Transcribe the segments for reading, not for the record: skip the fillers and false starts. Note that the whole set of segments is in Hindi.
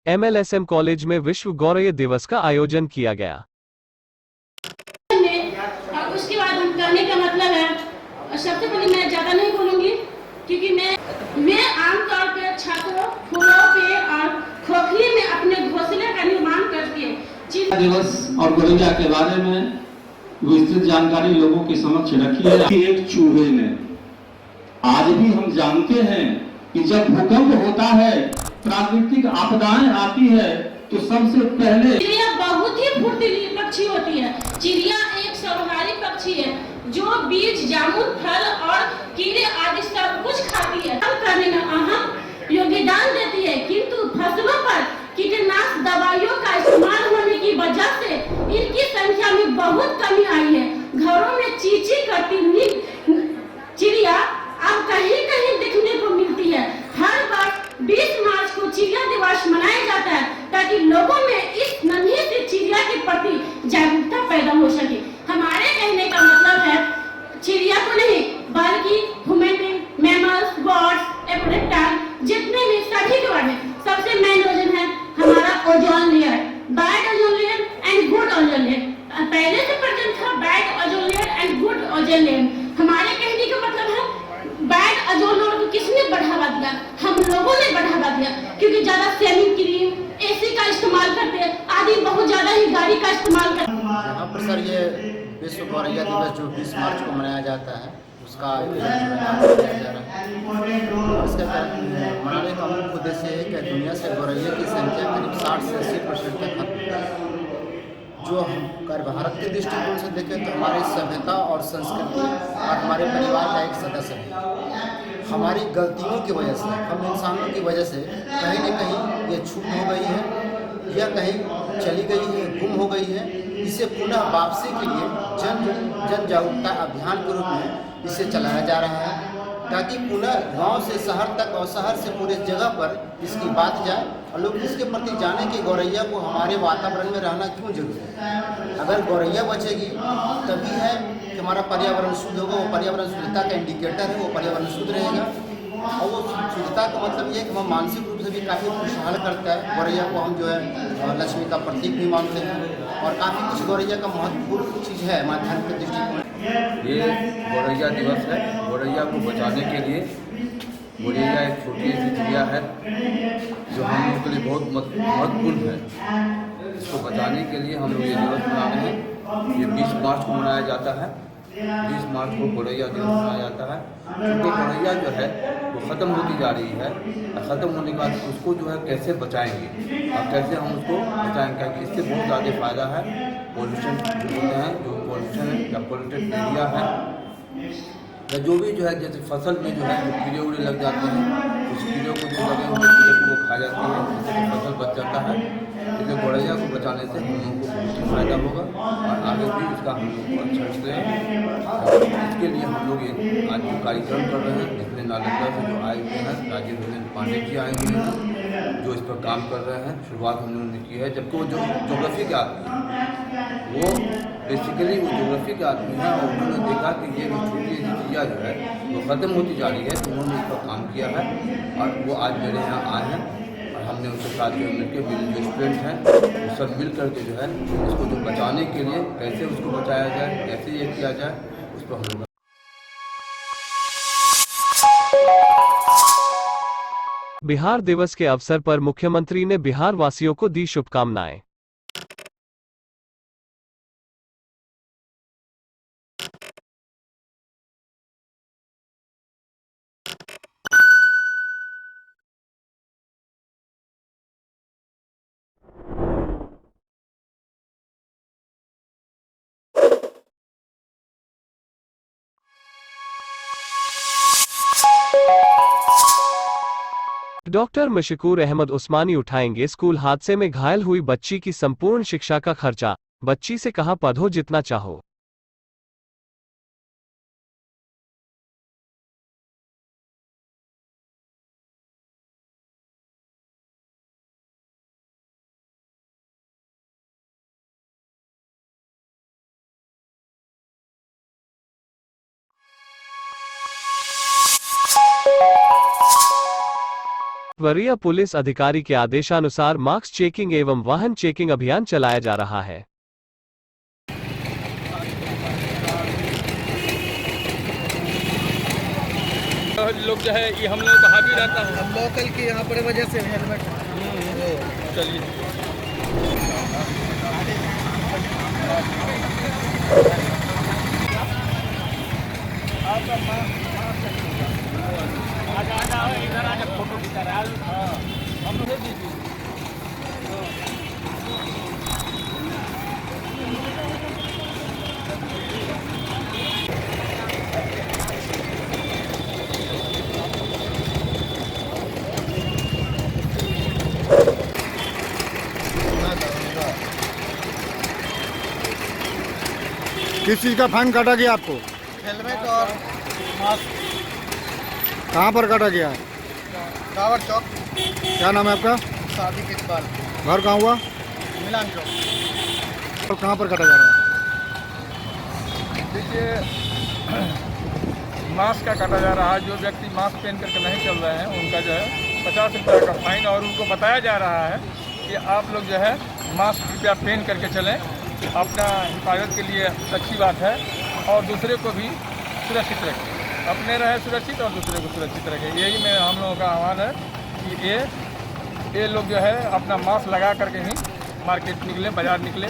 एमएलएसएम कॉलेज में विश्व गौरैया दिवस का आयोजन किया गया। और उसके बाद हम करने का मतलब है, सबसे पहले मैं ज़्यादा नहीं बोलूँगी क्योंकि मैं आमतौर पर छात्रों, फूलों पे और खोखली में अपने घोंसले का निर्माण करती है। दिवस और गौरैया के बारे में विस्तृत जानकारी लोगों के समक्ष रखी है। एक चूहे ने, आज भी हम जानते हैं कि जब भूकंप होता है, प्राकृतिक आपदाएं आती है, तो सबसे पहले चिड़िया बहुत ही फुर्तीली पक्षी होती है। चिड़िया एक सर्वहारी पक्षी है जो बीज, जामुन, फल और कीड़े आदि सब कुछ खाती है। फल करने में अहम योगदान देती है, किंतु फसलों पर कीटनाशक दवाइयों का इस्तेमाल होने की वजह से इनकी संख्या में बहुत कमी आई है। घरों में चींची करती हुई चिड़िया अब कहीं कहीं देखने को मिलती है। हर वर्ष 20 मार्च को चिड़िया दिवस मनाया जाता है ताकि लोगों में इस नन्ही सी चिड़िया के प्रति जागरूकता पैदा हो सके। हमारे कहने का मतलब है चिड़िया को नहीं बल्कि ह्यूमन, मैमल्स, बर्ड्स, रेप्टाइल जितने भी सभी के बारे में सबसे मेन रीजन है हमारा ozone layer, bad ozone layer and good ozone layer. पहले से प्रेजेंट था bad ozone layer and good ozone layer. हमारे कहने का मतलब है बैड ओजोन लेयर को किसने बढ़ावा दिया? हम लोगों ने बढ़ावा दिया, क्योंकि ज्यादा शेविंग क्रीम, एसी का इस्तेमाल करते हैं, आदि बहुत ज्यादा ही गाड़ी का इस्तेमाल करते हैं। यहाँ पर सर ये विश्व गौरैया दिवस जो 20 मार्च को मनाया जाता है, उसका आयोजन किया जा रहा है। इसके मनाने का मुख्य उद्देश्य है कि दुनिया से गौरैया की संख्या करीब 60 से 80% तक खत्म है। जो हम भारत के दृष्टिकोण से देखें तो हमारी सभ्यता और संस्कृति और हमारे परिवार का एक सदस्य है। हमारी गलतियों की वजह से, हम इंसानों की वजह से कहीं न कहीं ये छूट हो गई है या कहीं चली गई है, गुम हो गई है। इसे पुनः वापसी के लिए जन जागरूकता अभियान के रूप में इसे चलाया जा रहा है, ताकि पुनः गांव से शहर तक और शहर से पूरे जगह पर इसकी बात जाए और लोग इसके प्रति जाने कि गौरैया को हमारे वातावरण में रहना क्यों जरूरी है। अगर गौरैया बचेगी तभी है कि हमारा पर्यावरण शुद्ध होगा। वो पर्यावरण शुद्धता का इंडिकेटर है, वो पर्यावरण शुद्ध रहेगा। और वो शुद्धता का मतलब ये है कि हम मानसिक रूप से भी काफ़ी खुशहाल करता है। गौरैया को हम जो है लक्ष्मी का प्रतीक भी मानते हैं और काफ़ी कुछ गौरैया का महत्वपूर्ण चीज़ है हमारे धर्म के दृष्टिकोण। ये गौरैया दिवस है। गौरैया को बचाने के लिए, गौरैया एक छोटी सी चिड़िया है जो हम लोग के लिए बहुत महत्वपूर्ण है। इसको बचाने के लिए हम लोग ये दिवस मना रहे हैं। ये 20 मार्च को मनाया जाता है। 20 मार्च को गौरैया दिवस मनाया जाता है, क्योंकि गौरैया जो है वो ख़त्म होती जा रही है। और ख़त्म होने के बाद उसको जो है कैसे बचाएंगे और कैसे हम उसको बचाएंगे, क्योंकि इससे बहुत ज़्यादा फ़ायदा है। पोल्यूशन जो होते हैं, जो पोल्यूशन है या पोल्यूटेड एरिया है या जो भी जो है, जैसे फसल में जो है जो कीड़े उड़े लग जाते हैं, उस कीड़ों को जो लगे हुए कीड़े को वो खा जाती है, जिससे फसल बच जाता है। इसलिए गौरैया को बचाने से हम लोगों को बहुत फ़ायदा होगा और आगे भी इसका हम लोग को अच्छा करें। इसके लिए हम लोग ये आज जो कार्यक्रम कर रहे हैं, जिसमें नालंदा से जो आए हुए हैं, राजीव रंजन पांडे जी आए हुए हैं जो इस पर काम कर रहे हैं। शुरुआत हम लोगों ने की है, जबकि वो जो जोग्राफी के आदमी हैं, वो बेसिकली वो जोग्राफी के आदमी हैं और उन्होंने देखा कि ये जो छोटी सी चीज़ें जो है वो ख़त्म होती जा रही है, तो उन्होंने इस पर काम किया है और वो आज मेरे यहाँ आए हैं और हमने उनके साथ जो मिलकर मेरे जो स्टूडेंट हैं वो सब मिल करके जो है इसको जो बचाने के लिए कैसे उसको बचाया जाए, कैसे ये किया जाए, उस पर हम लोग। बिहार दिवस के अवसर पर मुख्यमंत्री ने बिहार वासियों को दी शुभकामनाएं। डॉक्टर मशकूर अहमद उस्मानी उठाएंगे स्कूल हादसे में घायल हुई बच्ची की संपूर्ण शिक्षा का खर्चा। बच्ची से कहा पढ़ो जितना चाहो। वरीय पुलिस अधिकारी के आदेशानुसार मास्क चेकिंग एवं वाहन चेकिंग अभियान चलाया जा रहा है। लोग जो है ये हम लोग बाहर भी रहता है लोकल की यहाँ पर वजह से हेलमेट चलिए इधर आके फोटो खिंचा रहा है हम लोग दीजिए किस चीज़ का फाइन काटा गया आपको? हेलमेट और मास्क। कहाँ पर काटा गया है? टावर चौक। क्या नाम है आपका? शादी के बाद घर कहाँ हुआ? मिलान चौक। और कहाँ पर काटा जा रहा है? देखिए मास्क का काटा जा रहा है। जो व्यक्ति मास्क पहन करके नहीं चल रहे हैं उनका जो है 50 रुपये का फाइन, और उनको बताया जा रहा है कि आप लोग जो है मास्क कृपया पहन करके चलें, अपना हिफाजत के लिए अच्छी बात है, और दूसरे को भी सुरक्षित रखें। अपने रहे सुरक्षित और दूसरे को सुरक्षित रखें। यही में हम लोगों का आह्वान है कि ये लोग जो है अपना मास्क लगा करके ही मार्केट निकले, बाज़ार निकले।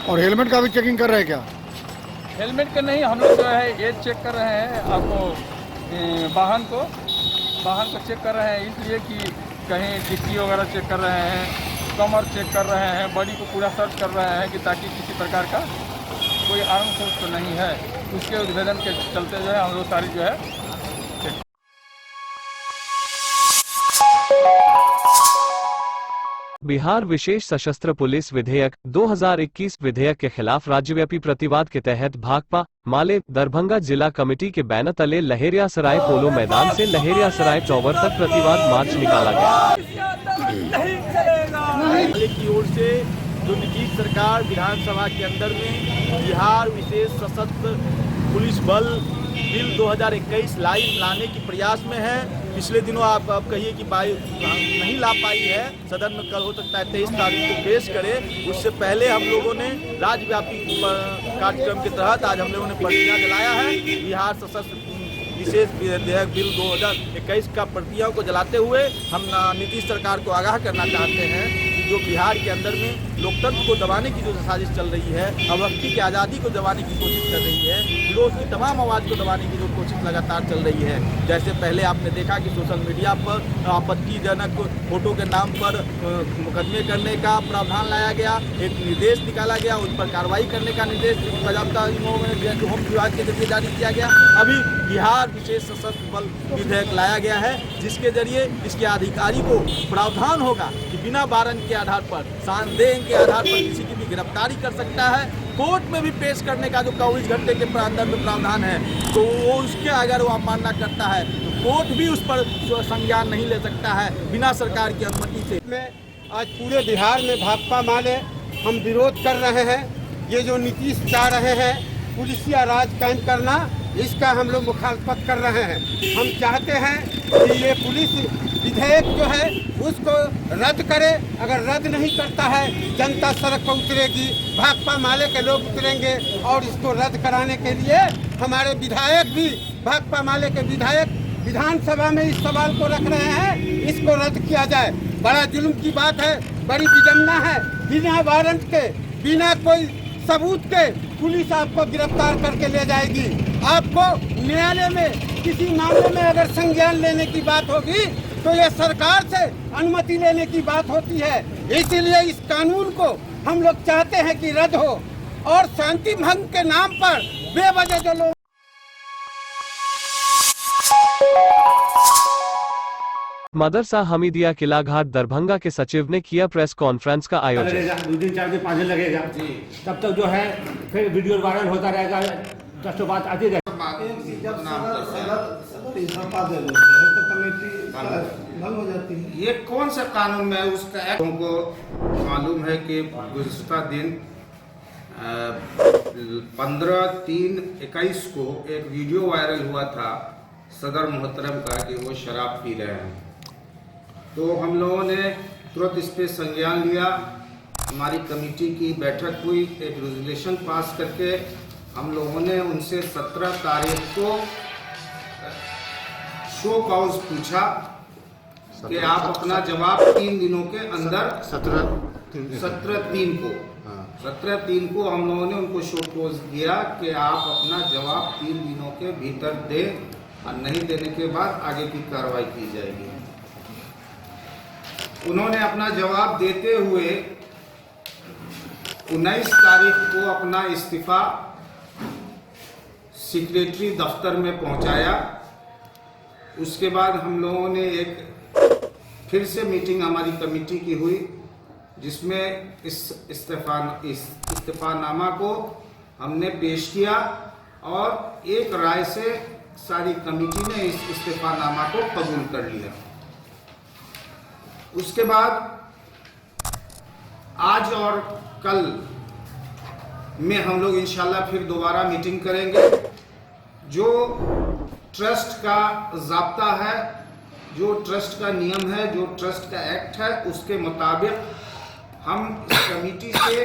और हेलमेट का भी चेकिंग कर रहे हैं क्या? हेलमेट का नहीं, हम लोग जो है ये चेक कर रहे हैं आपको वाहन को चेक कर रहे हैं, इसलिए कि कहीं डिक्की वगैरह चेक कर रहे हैं, कमर चेक कर रहे हैं, बॉडी को पूरा सर्च कर रहे हैं कि ताकि किसी प्रकार का कोई आर्म सोर्स तो नहीं है। उसके उद्भेदन के चलते जो है हम लोग सारी जो है चेक। बिहार विशेष सशस्त्र पुलिस विधेयक 2021 विधेयक के खिलाफ राज्यव्यापी प्रतिवाद के तहत भाकपा माले दरभंगा जिला कमेटी के बैनर तले लहेरियासराय पोलो मैदान से लहेरियासराय टॉवर तक प्रतिवाद मार्च निकाला गया। की ओर से जो नीतीश सरकार विधानसभा के अंदर में बिहार विशेष सशस्त्र पुलिस बल बिल 2021 लाने की प्रयास में है। पिछले दिनों आप कहिए कि नहीं ला पाई है, सदन में कल हो सकता है 23 तारीख को पेश करें। उससे पहले हम लोगों ने राज्यव्यापी कार्यक्रम के तहत आज हम लोगों ने प्रतिज्ञा जलाया है। बिहार सशस्त्र विशेष विधेयक बिल 2021 का प्रतियों को जलाते हुए हम नीतीश सरकार को आगाह करना चाहते हैं कि जो बिहार के अंदर में लोकतंत्र को दबाने की जो साजिश चल रही है, अभिव्यक्ति की आज़ादी को दबाने की कोशिश कर रही है, विरोध की तमाम आवाज़ को दबाने की जो कोशिश लगातार चल रही है। जैसे पहले आपने देखा कि सोशल मीडिया पर आपत्तिजनक फोटो के नाम पर मुकदमे करने का प्रावधान लाया गया, एक निर्देश निकाला गया, उस पर कार्रवाई करने का निर्देश बाज़ाब्ता होम विभाग के जरिए जारी किया गया। अभी बिहार विशेष सशस्त्र बल विधेयक लाया गया है, जिसके जरिए इसके अधिकारी को प्रावधान होगा कि बिना वारंट के आधार पर, संदेह के आधार पर किसी की भी गिरफ्तारी कर सकता है। कोर्ट में भी पेश करने का जो 24 घंटे के अंदर में प्रावधान है, तो वो उसके अगर वो अवमानना करता है तो कोर्ट भी उस पर संज्ञान नहीं ले सकता है बिना सरकार की अनुमति से। आज पूरे बिहार में भाकपा माले हम विरोध कर रहे हैं। ये जो नीतीश चाह रहे हैं पुलिसिया राज कायम करना, इसका हम लोग मुखालफत कर रहे हैं। हम चाहते हैं कि ये पुलिस विधेयक जो है उसको रद्द करे। अगर रद्द नहीं करता है जनता सड़क पर उतरेगी, भाकपा माले के लोग उतरेंगे और इसको रद्द कराने के लिए हमारे विधायक भी, भाकपा माले के विधायक विधानसभा में इस सवाल को रख रहे हैं, इसको रद्द किया जाए। बड़ा जुल्म की बात है, बड़ी विडम्बना है। बिना वारंट के, बिना कोई सबूत के पुलिस आपको गिरफ्तार करके ले जाएगी। आपको न्यायालय में किसी मामले में अगर संज्ञान लेने की बात होगी तो ये सरकार से अनुमति लेने की बात होती है। इसीलिए इस कानून को हम लोग चाहते हैं कि रद्द हो, और शांति भंग के नाम पर बेवजह जो लोग मदरसा हमीदिया किला घाट दरभंगा के सचिव ने किया प्रेस कॉन्फ्रेंस का आयोजन। 2 दिन 4 दिन 5 दिन लगेगा तब तक जो है फिर वीडियो वायरल होता रहेगा, 10 बात आती रहेगी। ये कौन सा कानून में उसका एक्ट हमको मालूम है कि गुज़िश्ता दिन 15/3/21 को एक वीडियो वायरल हुआ था सदर मोहतरम का कि वो शराब पी रहे हैं। तो हम लोगों ने तुरंत इस पर संज्ञान लिया। हमारी कमेटी की बैठक हुई, एक रेजोल्यूशन पास करके हम लोगों ने उनसे 17 तारीख को शो कॉज पूछा कि आप अपना जवाब 3 दिनों के अंदर 17/3 को हम लोगों ने उनको शो कॉज दिया कि आप अपना जवाब 3 दिनों के भीतर दें, और नहीं देने के बाद आगे की कार्रवाई की जाएगी। उन्होंने अपना जवाब देते हुए 19 तारीख को अपना इस्तीफा सेक्रेटरी दफ्तर में पहुंचाया। उसके बाद हम लोगों ने एक फिर से मीटिंग हमारी कमेटी की हुई, जिसमें इस इस्तीफानामा को हमने पेश किया और एक राय से सारी कमेटी ने इस इस्तीफानामा को कबूल कर लिया। उसके बाद आज और कल में हम लोग इंशाल्लाह फिर दोबारा मीटिंग करेंगे। जो ट्रस्ट का ज़ाब्ता है, जो ट्रस्ट का नियम है, जो ट्रस्ट का एक्ट है, उसके मुताबिक हम इस कमेटी से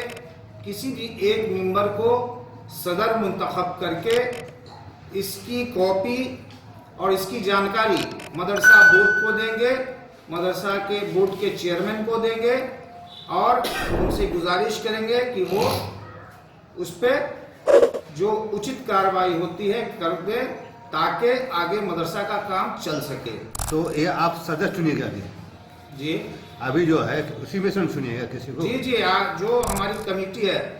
किसी भी एक मेंबर को सदर मुंतखब करके इसकी कॉपी और इसकी जानकारी मदरसा बोर्ड को देंगे, मदरसा के बोर्ड के चेयरमैन को देंगे और उनसे गुजारिश करेंगे कि वो उस पर जो उचित कार्रवाई होती है कर दे, ताकि आगे मदरसा का काम चल सके। तो ये आप सदस्य चुनिएगा अभी? जी, अभी जो है उसी में से सुनिएगा किसी को? जी, जो हमारी कमेटी है,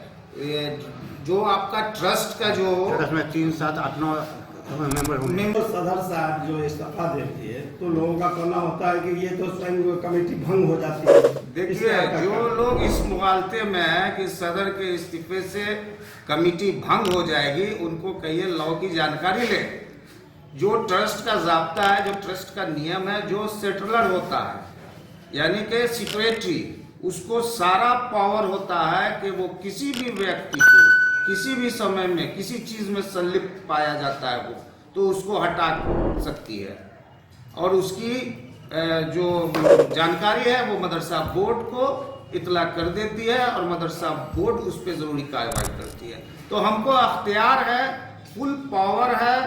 जो आपका ट्रस्ट का जो में 3, 7, 8, 9 मेंबर होंगे। सदर साहब जो इस्तीफा देती है तो लोगों का कहना होता है कि ये तो स्वयं कमेटी भंग हो जाती है। देखिए, जो लोग इस मुगालते में है कि सदर के इस्तीफे से कमेटी भंग हो जाएगी, उनको कहिए लॉ की जानकारी ले। जो ट्रस्ट का ज़ाब्ता है, जो ट्रस्ट का नियम है, जो सेटलर होता है यानी कि सेक्रेटरी, उसको सारा पावर होता है कि वो किसी भी व्यक्ति को किसी भी समय में किसी चीज़ में संलिप्त पाया जाता है वो तो उसको हटा सकती है, और उसकी जो जानकारी है वो मदरसा बोर्ड को इतला कर देती है और मदरसा बोर्ड उस पर ज़रूरी कार्रवाई करती है। तो हमको अख्तियार है, फुल पावर है।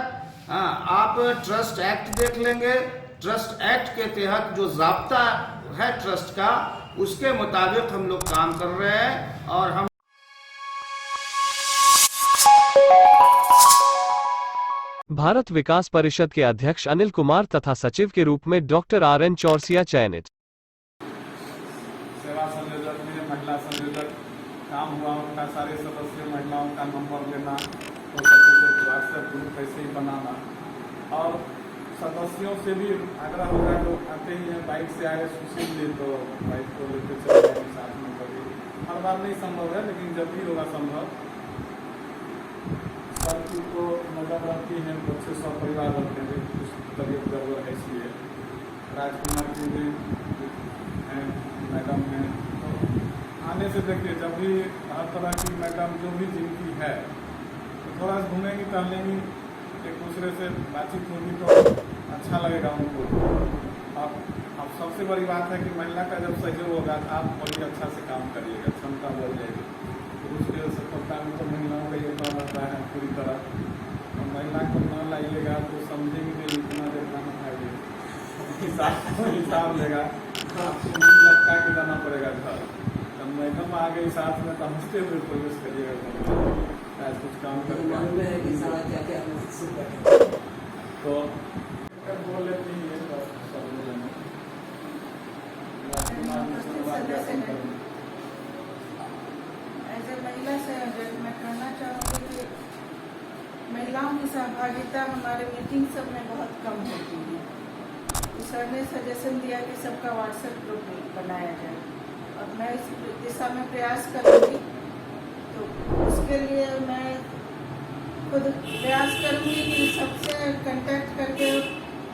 आप ट्रस्ट एक्ट देख लेंगे, ट्रस्ट एक्ट के तहत जो ज़ाब्ता है ट्रस्ट का, उसके मुताबिक हम लोग काम कर रहे हैं। और हम भारत विकास परिषद के अध्यक्ष अनिल कुमार तथा सचिव के रूप में डॉक्टर RN चौरसिया चयनित। सेवा संयोजक में महिला संयोजक काम हुआ, उनका सारे सदस्य महिलाओं का नंबर लेना, तो व्हाट्सएप ग्रुप ऐसे ही बनाना, और सदस्यों से भी आग्रह होगा। लोग आते ही हैं, बाइक से आए सुशील ले तो बाइक को लेकर चले जाएंगे साथ में। कभी हर बार नहीं संभव है, लेकिन जब भी होगा संभव, सब चीज़ को नजर रखती हैं। बच्चे सब परिवार रखते हैं, कुछ तबीयत गड़बड़ है, इसलिए राजकुमार जी भी हैं, मैडम हैं। तो आने से देखिए, जब भी हर तरह की मैडम जो भी जिनकी है, तो थोड़ा सा घूमेंगी, टहलेंगी, एक दूसरे से बातचीत होगी तो अच्छा लगेगा उनको। अब सबसे बड़ी बात है कि महिला का जब सहयोग होगा तो आप बड़ी अच्छा से काम करिएगा, क्षमता बढ़ जाएगी। तो उसके सफलता में तो महिलाओं का योगदान रहता है पूरी तरह। और महिला को न लाइएगा तो समझेंगे कि इतना देर खाना खाएगी, हिसाब लेगा, आपको नहीं लटका के जाना पड़ेगा घर। जब मैडम आ गई साथ में तो हंसते हुए प्रवेश करिएगा, कुछ काम कर तो बोल लेती है। एज ए महिला से मैं कहना चाहूँगी कि महिलाओं की सहभागिता हमारे मीटिंग सब में बहुत कम होती है। तो सर ने सजेशन दिया कि सबका व्हाट्सएप ग्रुप बनाया जाए, और मैं इस दिशा में प्रयास करूँगी। तो उसके लिए मैं खुद प्रयास करूँगी कि सबसे कांटेक्ट करके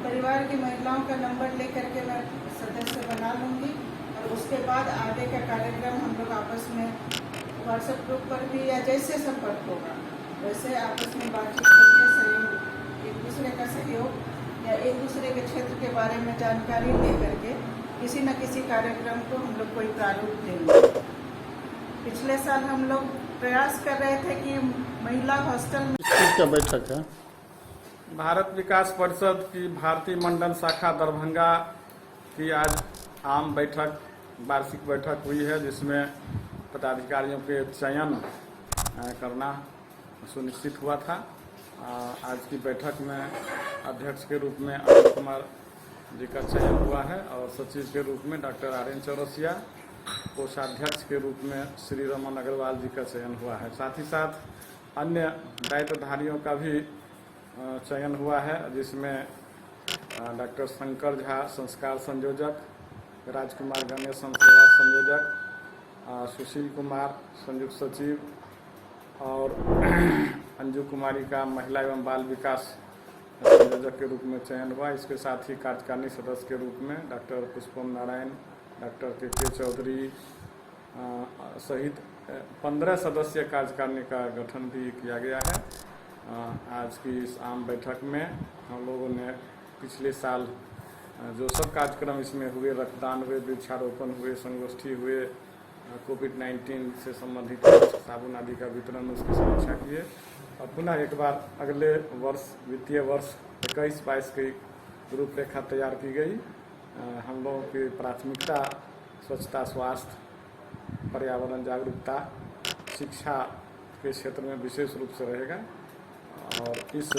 परिवार की महिलाओं का नंबर ले करके मैं सदस्य बना लूँगी, और उसके बाद आगे का कार्यक्रम हम लोग आपस में व्हाट्सएप ग्रुप पर भी या जैसे संपर्क होगा वैसे आपस में बातचीत करके सहयोग, एक दूसरे का सहयोग या एक दूसरे के क्षेत्र के बारे में जानकारी ले करके किसी न किसी कार्यक्रम को हम लोग कोई प्रारूप देंगे। पिछले साल हम लोग प्रयास कर रहे थे कि महिला हॉस्टल में क्या बैठक है? भारत विकास परिषद की भारतीय मंडल शाखा दरभंगा की आज आम बैठक, वार्षिक बैठक हुई है, जिसमें पदाधिकारियों के चयन करना सुनिश्चित हुआ था। आज की बैठक में अध्यक्ष के रूप में अनिल कुमार जी का चयन हुआ है और सचिव के रूप में डॉक्टर आर्यन चौरसिया, कोषाध्यक्ष के रूप में श्री रमन अग्रवाल जी का चयन हुआ है। साथ ही साथ अन्य दायित्वधारियों का भी चयन हुआ है, जिसमें डॉक्टर शंकर झा संस्कार संयोजक, राजकुमार गणेश सेवा संयोजक, सुशील कुमार संयुक्त सचिव और अंजू कुमारी का महिला एवं बाल विकास संयोजक के रूप में चयन हुआ। इसके साथ ही कार्यकारिणी सदस्य के रूप में डॉक्टर पुष्पम नारायण, डॉक्टर के चौधरी सहित 15 सदस्यीय कार्यकारिणी का गठन भी किया गया है। आज की इस आम बैठक में हम लोगों ने पिछले साल जो सब कार्यक्रम इसमें हुए, रक्तदान हुए, वृक्षारोपण हुए, संगोष्ठी हुए, कोविड-19 से संबंधित साबुन आदि का वितरण, उसकी समीक्षा किए और पुनः एक बार अगले वर्ष, वित्तीय वर्ष 21-22 की रूपरेखा तैयार की गई। हम लोगों की प्राथमिकता स्वच्छता, स्वास्थ्य, पर्यावरण जागरूकता, शिक्षा के क्षेत्र में विशेष रूप से रहेगा और इस